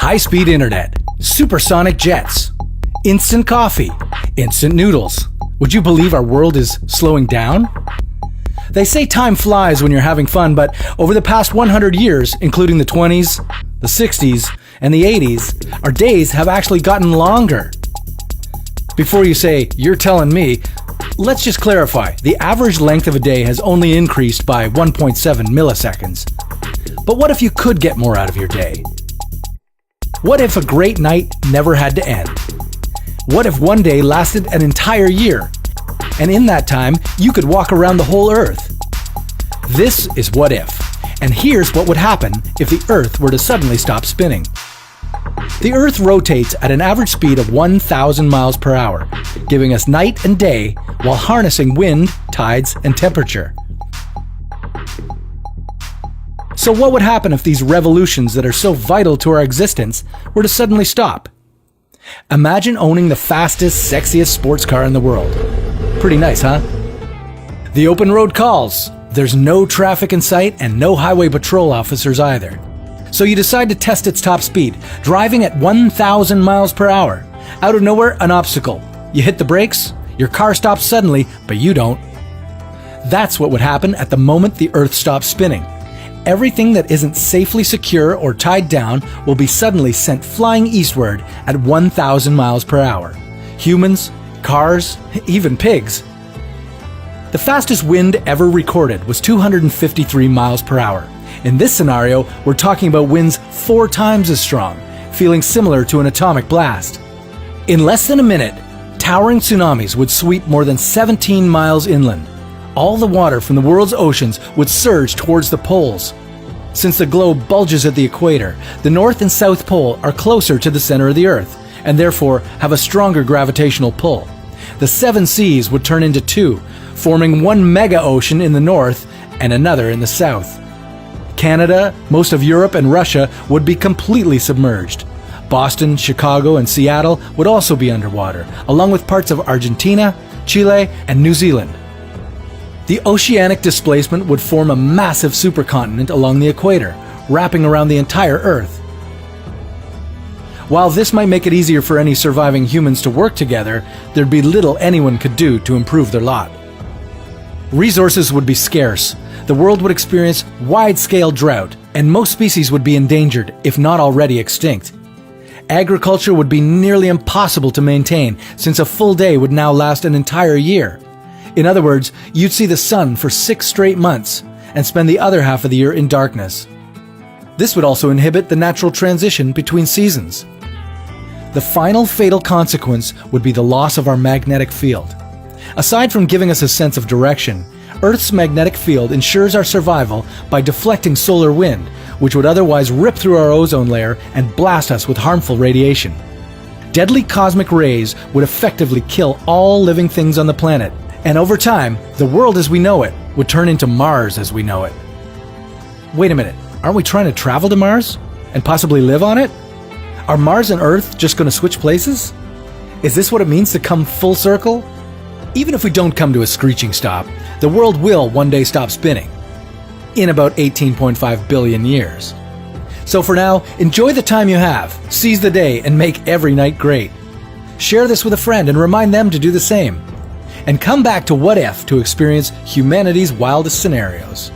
high-speed internet, supersonic jets, instant coffee, instant noodles. Would you believe our world is slowing down? They say time flies when you're having fun, but over the past 100 years, including the 20s, the 60s, and the 80s, our days have actually gotten longer. Before you say, "You're telling me," let's just clarify. The average length of a day has only increased by 1.7 milliseconds. But what if you could get more out of your day? What if a great night never had to end? What if one day lasted an entire year? And in that time, you could walk around the whole Earth. This is What If. And here's what would happen if the Earth were to suddenly stop spinning. The Earth rotates at an average speed of 1,000 miles per hour, giving us night and day while harnessing wind, tides, and temperature. So what would happen if these revolutions that are so vital to our existence were to suddenly stop? Imagine owning the fastest, sexiest sports car in the world. Pretty nice, huh? The open road calls. There's no traffic in sight and no highway patrol officers either. So you decide to test its top speed, driving at 1,000 miles per hour. Out of nowhere, an obstacle. You hit the brakes, your car stops suddenly, but you don't. That's what would happen at the moment the Earth stops spinning. Everything that isn't safely secure or tied down will be suddenly sent flying eastward at 1,000 miles per hour. Humans, cars, even pigs. The fastest wind ever recorded was 253 miles per hour. In this scenario, we're talking about winds 4 times as strong, feeling similar to an atomic blast. In less than a minute, towering tsunamis would sweep more than 17 miles inland. All the water from the world's oceans would surge towards the poles. Since the globe bulges at the equator, the North and South Pole are closer to the center of the Earth, and therefore have a stronger gravitational pull. The 7 seas would turn into 2, forming one mega ocean in the north and another in the south. Canada, most of Europe, and Russia would be completely submerged. Boston, Chicago, and Seattle would also be underwater, along with parts of Argentina, Chile, and New Zealand. The oceanic displacement would form a massive supercontinent along the equator, wrapping around the entire Earth. While this might make it easier for any surviving humans to work together, there'd be little anyone could do to improve their lot. Resources would be scarce, the world would experience wide-scale drought, and most species would be endangered, if not already extinct. Agriculture would be nearly impossible to maintain, since a full day would now last an entire year. In other words, you'd see the sun for 6 straight months, and spend the other half of the year in darkness. This would also inhibit the natural transition between seasons. The final fatal consequence would be the loss of our magnetic field. Aside from giving us a sense of direction, Earth's magnetic field ensures our survival by deflecting solar wind, which would otherwise rip through our ozone layer and blast us with harmful radiation. Deadly cosmic rays would effectively kill all living things on the planet, and over time, the world as we know it would turn into Mars as we know it. Wait a minute, aren't we trying to travel to Mars? And possibly live on it? Are Mars and Earth just going to switch places? Is this what it means to come full circle? Even if we don't come to a screeching stop, the world will one day stop spinning. In about 18.5 billion years. So for now, enjoy the time you have, seize the day, and make every night great. Share this with a friend and remind them to do the same. And come back to What If to experience humanity's wildest scenarios.